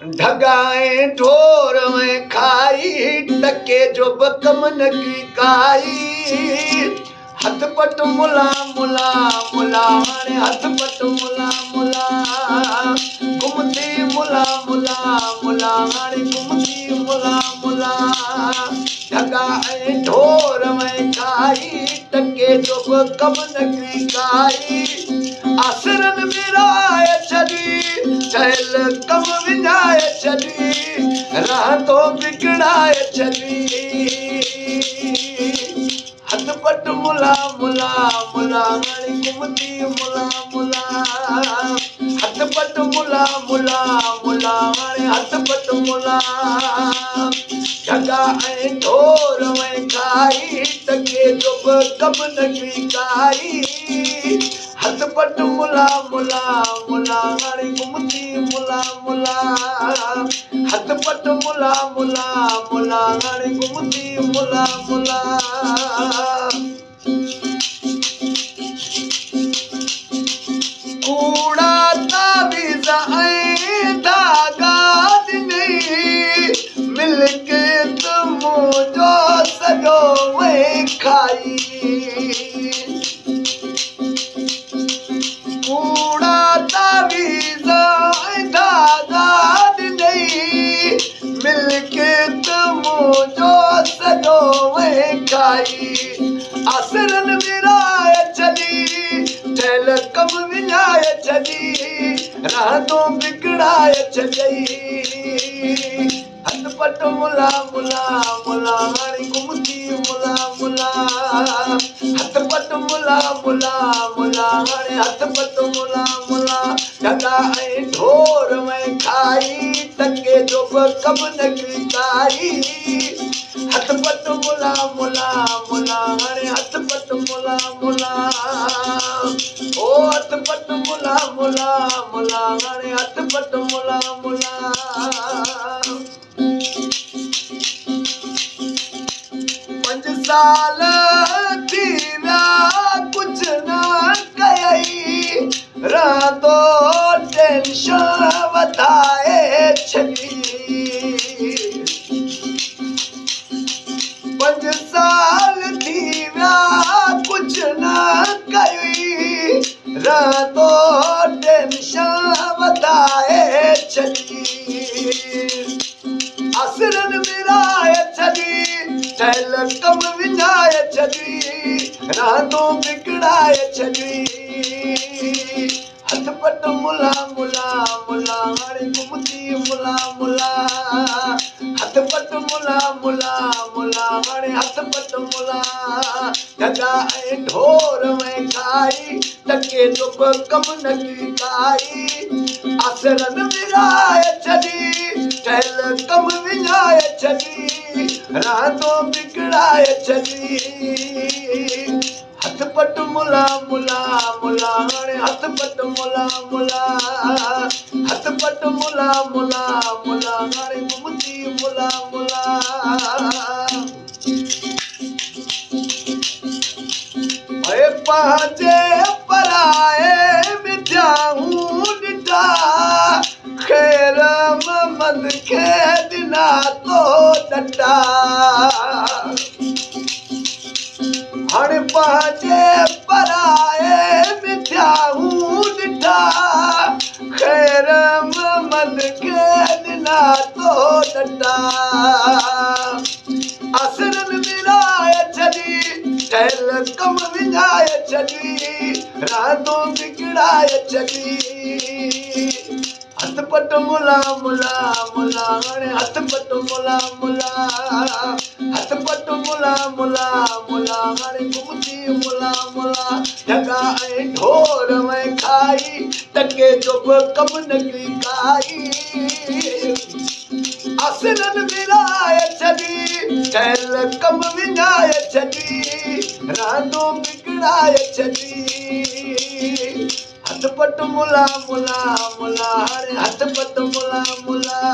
ढगाए ढोर में खाई टके जो बकम नकी काई हथ पट मुला मुला मुला हाणे हथ पट मुला मुला घुमती मुला मुला मुला हाणे घुमती मुला मुला ढगाए ढोर में खाई टके जो बकम नकी काई आसरन मिराए छड़ी चल कम विजाए छड़ी रातों बिगड़ाए छड़ी हथ पट मुला मुला मुला हाणे घुमती मुला मुला हथ पट मुला मुला मुला हाणे हथ पट मुला ढगा ऐं ढोर में खाई टके जो कम नकी काई हथ पट मुला मुला मुला हाणे घुमती मुला मुला हथ पट मुला मुला मुला हाणे घुमती मुला मुला कूड़ा ताबीज़ ऐं धागा ॾिनई मिलके मुंहिंजो सॼो वही खाई कूड़ा ताबीज़ ऐं धागा ॾिनई मिलके मुंहिंजो सॼो वही खाई आसरन विराए छॾी ठहियल कम विञाए छॾी रातों बिगड़ाए छॾई हथ पट मुला मुला मुला हाणे घुमती मुला मुला हथ पट मुला मुला मुला हाणे हथ पट मुला मुला ढगा ऐं ढोर में खाई टके जो कम नकी काई हथ पट मुला मुला मुला हाणे हथ पट मुला मुला ओ हथ पट मुला मुला मुला हाणे हथ पट मुला मुला 5 साल थी विया कुछ न कयई रातों टेंशन वधाए छॾी 5 साल थी विया कुछ न कयई रातों टेंशन वधाए छॾी आसरन मिराए छॾी ठहियल कम विञाए छॾी रातों बिगड़ाए छॾी हथ पट मुला मुला मुला हाणे घुमती मुला मुला हथ पट मुला मुला मुला हाणे हथ पट मुला ढगा ऐं ढोर में खाई टके जो कम नकी काई आसरन मिराए छॾी ठहियल कम विञाए छॾी रातों बिगड़ाए छॾी हथ पट मुला मुला मुला हाणे हथ पट मुला मुला हथ पट मुला मुला मुला हाणे घुमती मुला मुला पंहिंजे पराए विद्याऊं ॾिठा ख़ैर मोहम्मद खे ॾिना तो ॾटा हाणे पंहिंजे पराए विद्याऊं ॾिठा ख़ैर मोहम्मद खे ॾिना तो ॾटा आसरन मिराए छॾी ठहियल कम विञाए छॾी रातों बिगड़ाए छॾी हथ पट मुला मुला मुला हाणे हथ पट मुला मुला हथ पट मुला मुला मुला हाणे घुमती मुला मुला ढगा ऐं ढोर में खाई टके जो कम नकी काई आसरन मिराए छॾी ठहियल कम विञाए छॾी रातों बिगड़ाए छॾी हथ पट मुला मुला मुला हाणे हथ पट मुला मुला